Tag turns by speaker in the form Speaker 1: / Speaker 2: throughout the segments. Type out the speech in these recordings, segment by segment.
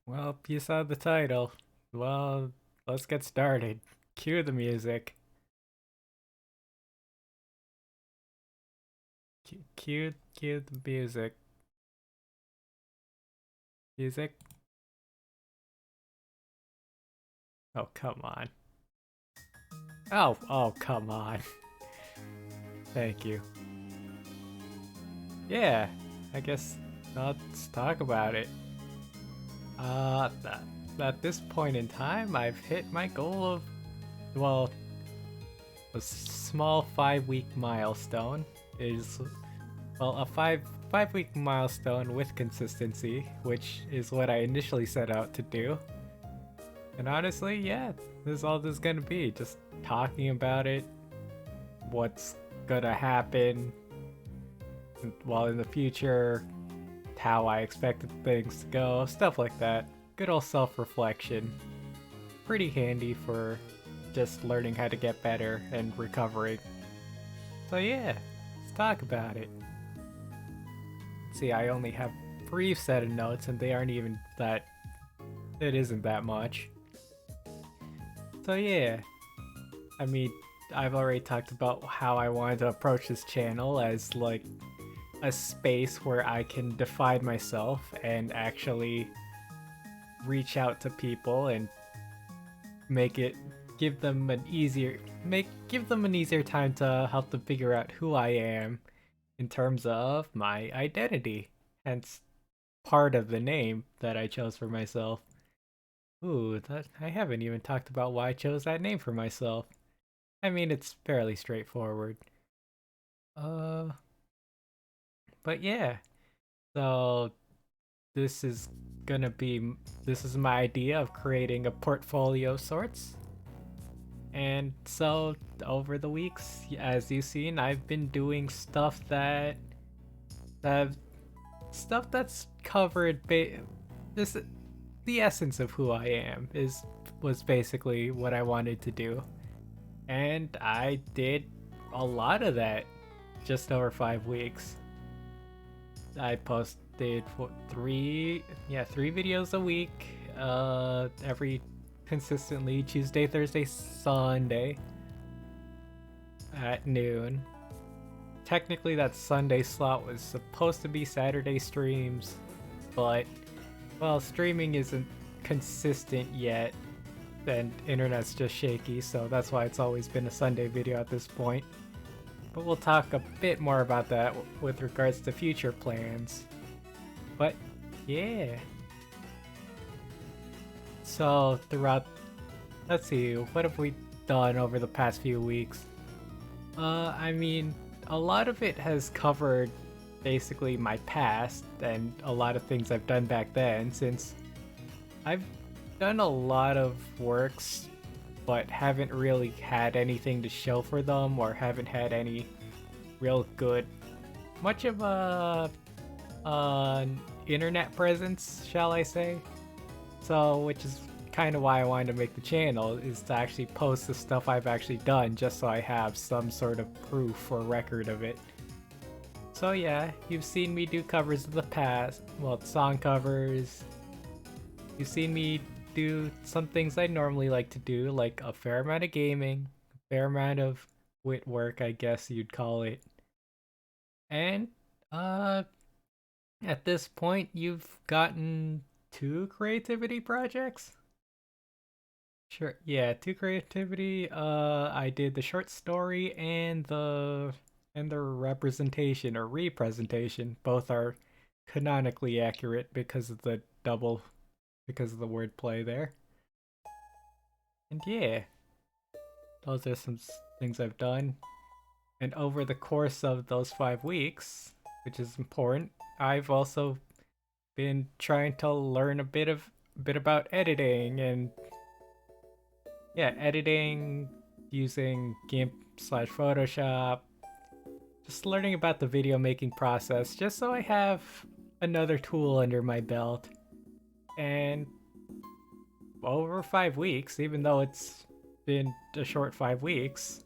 Speaker 1: Well, you saw the title. Well, let's get started. Cue the music. Cue the music. Music. Oh, come on. Oh, come on. Thank you. Yeah, I guess let's talk about it. Uh, th- at this point in time, I've hit my goal of, well, a small 5-week milestone is well, a five-week milestone with consistency, which is what I initially set out to do. And honestly, yeah, this is all this is gonna be. Just talking about it, what's gonna happen, while in the future, how I expected things to go, stuff like that. Good old self-reflection. Pretty handy for just learning how to get better and recovering. So yeah, let's talk about it. See, I only have brief set of notes and they aren't even that, it isn't that much. So yeah, I mean, I've already talked about how I wanted to approach this channel as like a space where I can define myself and actually reach out to people and make it give them an easier time to help them figure out who I am in terms of my identity. Hence part of the name that I chose for myself. Ooh, that I haven't even talked about why I chose that name for myself. I mean, it's fairly straightforward. Uh, but yeah. So this is gonna be this is my idea of creating a portfolio of sorts. And so over the weeks, as you've seen, I've been doing that stuff that's covered this the essence of who I am is was basically what I wanted to do. And I did a lot of that just over 5 weeks. I posted three videos a week, every consistently Tuesday, Thursday, Sunday at noon. Technically, that Sunday slot was supposed to be Saturday streams, but well, streaming isn't consistent yet, and internet's just shaky, so that's why it's always been a Sunday video at this point. But we'll talk a bit more about that with regards to future plans. But yeah. So throughout, let's see, what have we done over the past few weeks? I mean, a lot of it has covered basically my past and a lot of things I've done back then, since I've done a lot of works but haven't really had anything to show for them, or haven't had any real good much of a internet presence, shall I say. So which is kind of why I wanted to make the channel, is to actually post the stuff I've actually done, just so I have some sort of proof or record of it. So yeah, you've seen me do covers of the past, well, song covers. You've seen me do some things I normally like to do, like a fair amount of gaming, a fair amount of wit work, I guess you'd call it. And uh at this point you've gotten two creativity projects? Sure. Yeah, two creativity. I did the short story and the representation or representation. Both are canonically accurate because of the wordplay there. And yeah, those are some things I've done. And over the course of those 5 weeks, which is important, I've also been trying to learn a bit about editing, and yeah, editing using GIMP slash Photoshop, just learning about the video making process, just so I have another tool under my belt. And over 5 weeks, even though it's been a short 5 weeks,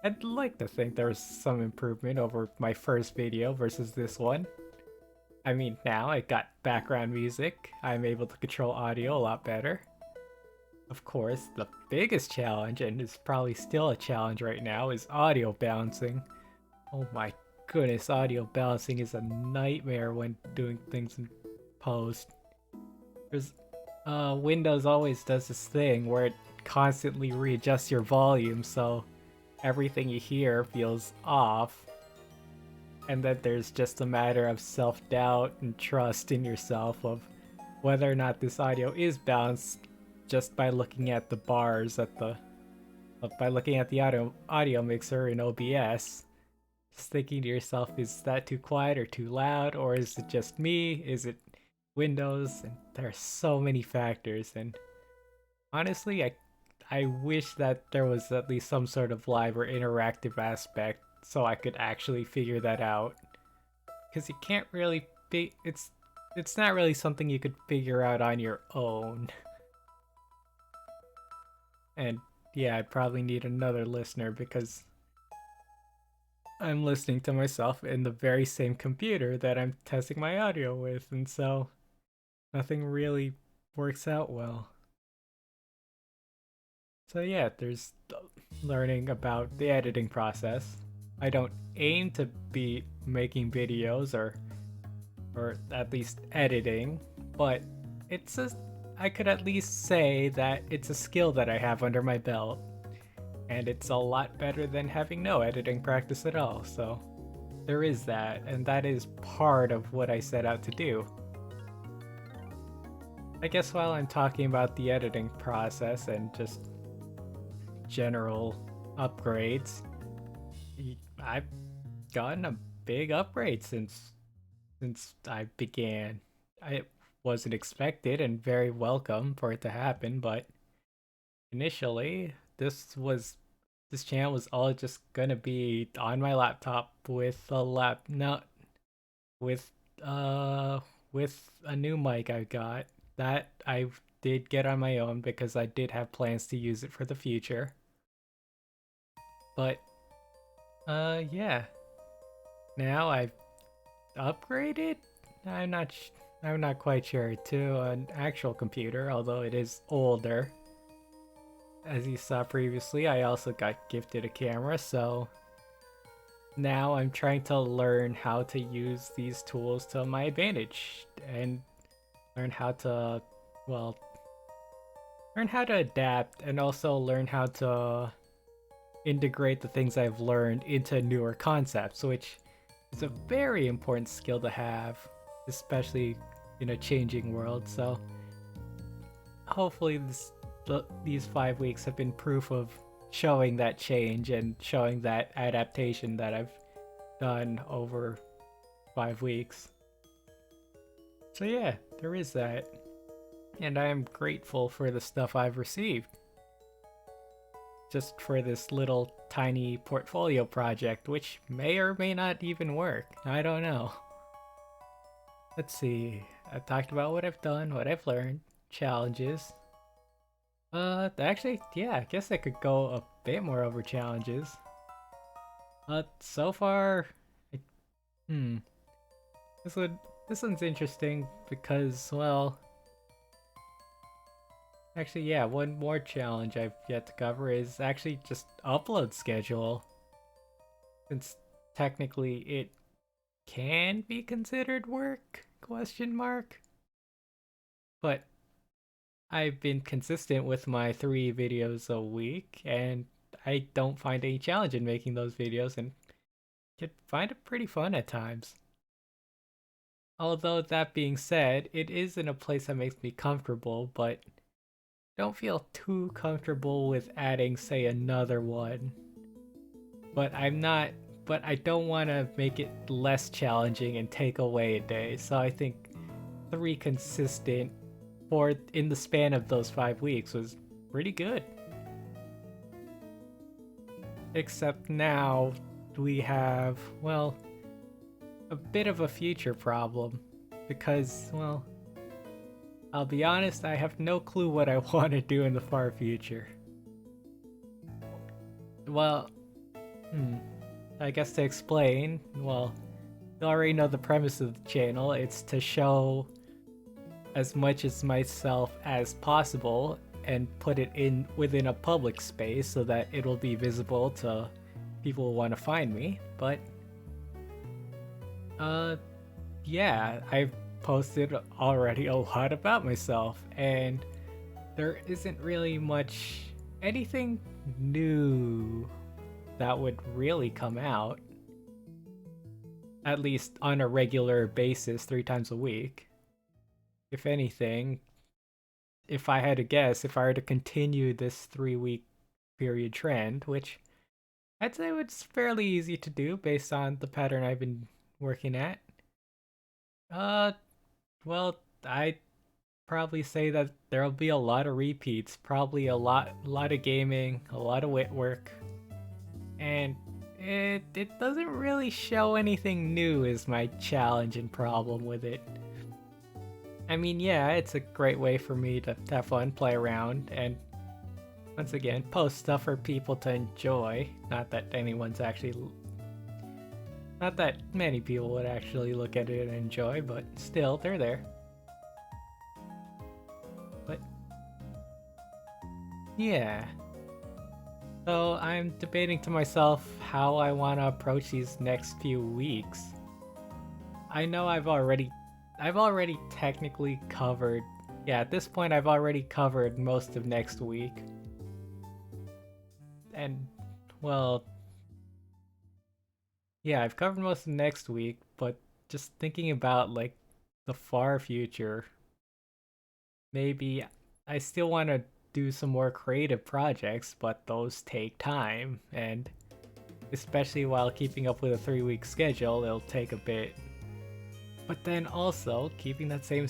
Speaker 1: I'd like to think there was some improvement over my first video versus this one. I mean, now I got background music. I'm able to control audio a lot better. Of course, the biggest challenge, and it's probably still a challenge right now, is audio balancing. Oh my goodness, audio balancing is a nightmare when doing things in post. There's Windows always does this thing where it constantly readjusts your volume so everything you hear feels off. And then there's just a matter of self-doubt and trust in yourself of whether or not this audio is balanced just by looking at the bars at the by looking at the audio mixer in OBS. Just thinking to yourself, is that too quiet or too loud, or is it just me? Is it Windows? And there are so many factors, and honestly, I wish that there was at least some sort of live or interactive aspect so I could actually figure that out. Because you can't really be it's not really something you could figure out on your own. And yeah, I probably need another listener because I'm listening to myself in the very same computer that I'm testing my audio with, and so nothing really works out well. So yeah, there's learning about the editing process. I don't aim to be making videos or at least editing, but I could at least say that it's a skill that I have under my belt, and it's a lot better than having no editing practice at all. So there is that, and that is part of what I set out to do. I guess while I'm talking about the editing process and just general upgrades, I've gotten a big upgrade since I began. It wasn't expected and very welcome for it to happen, but initially this channel was all just gonna be on my laptop with with with a new mic I got that I did get on my own because I did have plans to use it for the future. But yeah, now I've upgraded. I'm not quite sure to an actual computer, although it is older. As you saw previously, I also got gifted a camera, so now I'm trying to learn how to use these tools to my advantage and learn how to, well, learn how to adapt and also learn how to integrate the things I've learned into newer concepts, which is a very important skill to have, especially in a changing world. So hopefully these 5 weeks have been proof of showing that change and showing that adaptation that I've done over 5 weeks. So yeah, there is that. And I am grateful for the stuff I've received. Just for this little tiny portfolio project, which may or may not even work. I don't know. Let's see. I talked about what I've done, what I've learned, challenges. Actually, yeah, I guess I could go a bit more over challenges. So far, this one's interesting because, well, actually, yeah, one more challenge I've yet to cover is actually just upload schedule. Since technically it can be considered work, question mark. But I've been consistent with my 3 videos a week, and I don't find any challenge in making those videos and can find it pretty fun at times. Although that being said, it is in a place that makes me comfortable, but don't feel too comfortable with adding, say, another one. But I don't want to make it less challenging and take away a day, so I think 3 consistent in the span of those 5 weeks was pretty good. Except now we have, well, a bit of a future problem because, well, I'll be honest, I have no clue what I want to do in the far future. Well, I guess to explain, well, you already know the premise of the channel. It's to show as much as myself as possible and put it in within a public space so that it'll be visible to people who want to find me. But yeah, I've posted already a lot about myself, and there isn't really much anything new that would really come out, at least on a regular basis 3 times a week. If anything, if I had to guess, if I were to continue this 3-week period trend, which I'd say it's fairly easy to do based on the pattern I've been working at. Well, I'd probably say that there'll be a lot of repeats, probably a lot of gaming, a lot of wit work, and it doesn't really show anything new is my challenge and problem with it. I mean, yeah, it's a great way for me to have fun, play around, and once again, post stuff for people to enjoy. Not that many people would actually look at it and enjoy, but still, they're there. But yeah. So I'm debating to myself how I want to approach these next few weeks. I know I've already technically covered, yeah, at this point I've already covered most of next week. And, well, yeah, I've covered most of next week, but just thinking about, like, the far future, maybe I still want to do some more creative projects, but those take time, and especially while keeping up with a 3-week schedule, it'll take a bit. But then also, keeping that same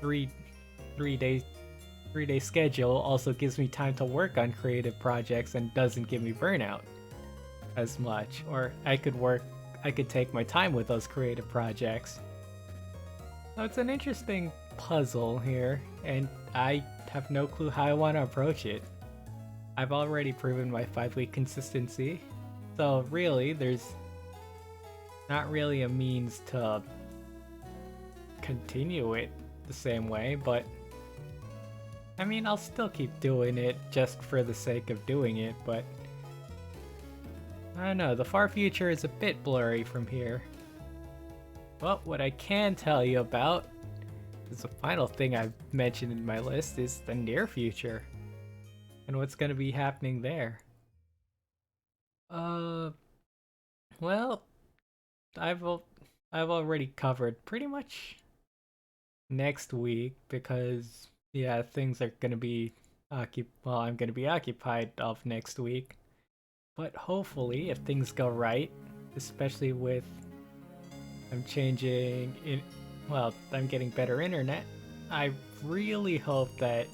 Speaker 1: three-day schedule also gives me time to work on creative projects and doesn't give me burnout as much. Or I could take my time with those creative projects. So it's an interesting puzzle here, and I have no clue how I want to approach it. I've already proven my 5-week consistency, so really there's not really a means to continue it the same way, but I mean, I'll still keep doing it just for the sake of doing it, but I don't know, the far future is a bit blurry from here. Well, what I can tell you about is the final thing I've mentioned in my list is the near future and what's going to be happening there. Well, I've already covered pretty much next week because yeah, things are gonna be I'm gonna be occupied of next week. But hopefully, if things go right, especially with I'm getting better internet. I really hope that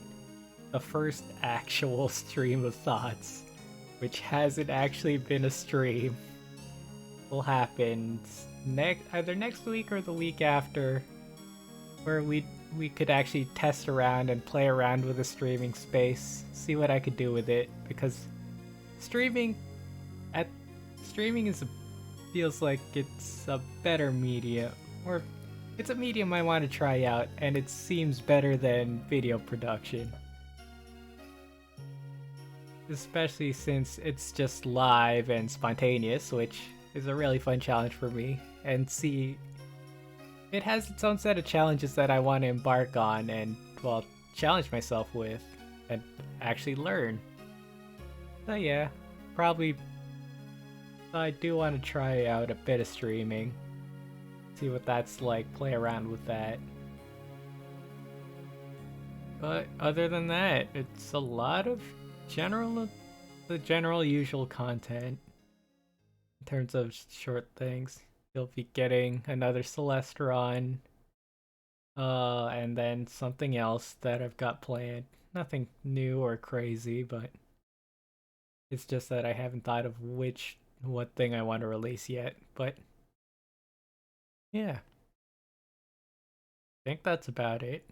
Speaker 1: the first actual stream of thoughts, which hasn't actually been a stream, will happen either next week or the week after, where we could actually test around and play around with the streaming space, see what I could do with it, because streaming feels like it's a better medium, or it's a medium I want to try out, and it seems better than video production. Especially since it's just live and spontaneous, which is a really fun challenge for me, and see, it has its own set of challenges that I want to embark on and, well, challenge myself with and actually learn. So yeah, probably I do want to try out a bit of streaming, see what that's like, play around with that. But other than that, it's a lot of the general usual content in terms of short things. You'll be getting another Celeste run, and then something else that I've got planned. Nothing new or crazy, but it's just that I haven't thought of what thing I want to release yet. But yeah, I think that's about it.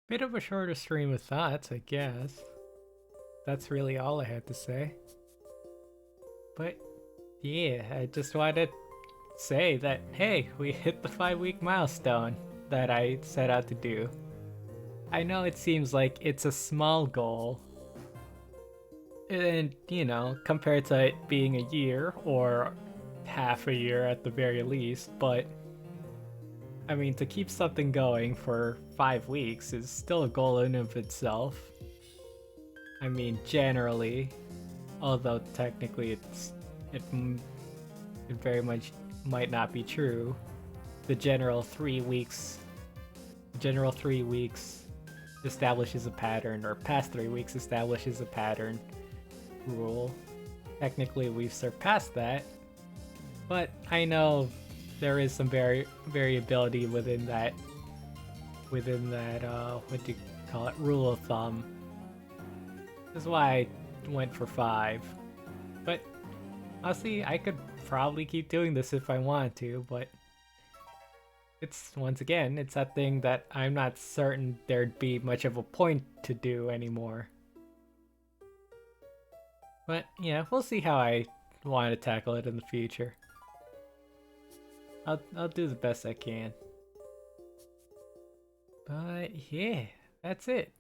Speaker 1: Bit of a shorter stream of thoughts, I guess. That's really all I had to say. But yeah, I just wanted say that, hey, we hit the 5-week milestone that I set out to do. I know it seems like it's a small goal, and you know, compared to it being a year or half a year at the very least, but I mean, to keep something going for 5 weeks is still a goal in of itself. I mean, generally, although technically it very much might not be true. The general 3 weeks establishes a pattern, or past 3 weeks establishes a pattern rule. Technically, we've surpassed that, but I know there is some variability within that what do you call it, rule of thumb. That's why I went for 5. But honestly, I could probably keep doing this if I wanted to, but it's, once again, it's that thing that I'm not certain there'd be much of a point to do anymore. But yeah, we'll see how I want to tackle it in the future. I'll do the best I can. But yeah, that's it.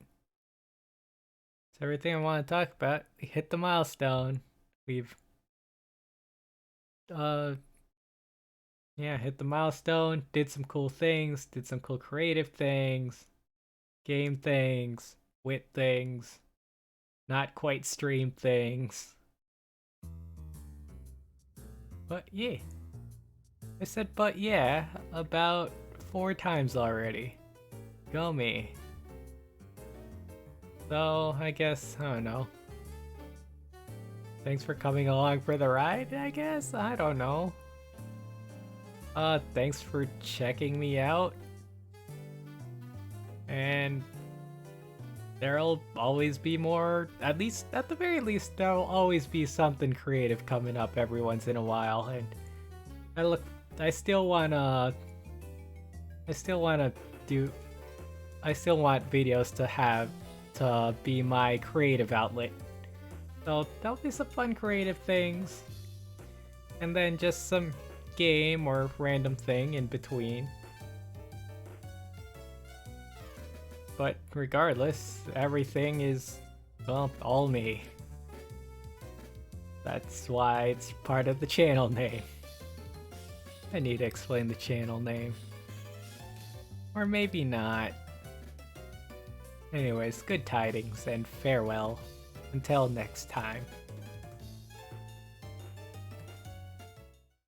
Speaker 1: It's everything I want to talk about. We hit the milestone. We've hit the milestone, did some cool things, did some cool creative things, game things, wit things, not quite stream things. But yeah. I said but yeah about 4 times already. Go me. So, I guess, I don't know. Thanks for coming along for the ride, I guess? I don't know. Thanks for checking me out. And there'll always be more, at the very least, there'll always be something creative coming up every once in a while. And I still want videos to be my creative outlet. So there'll be some fun creative things. And then just some game or random thing in between. But regardless, everything is, well, all me. That's why it's part of the channel name. I need to explain the channel name. Or maybe not. Anyways, good tidings and farewell. Until next time.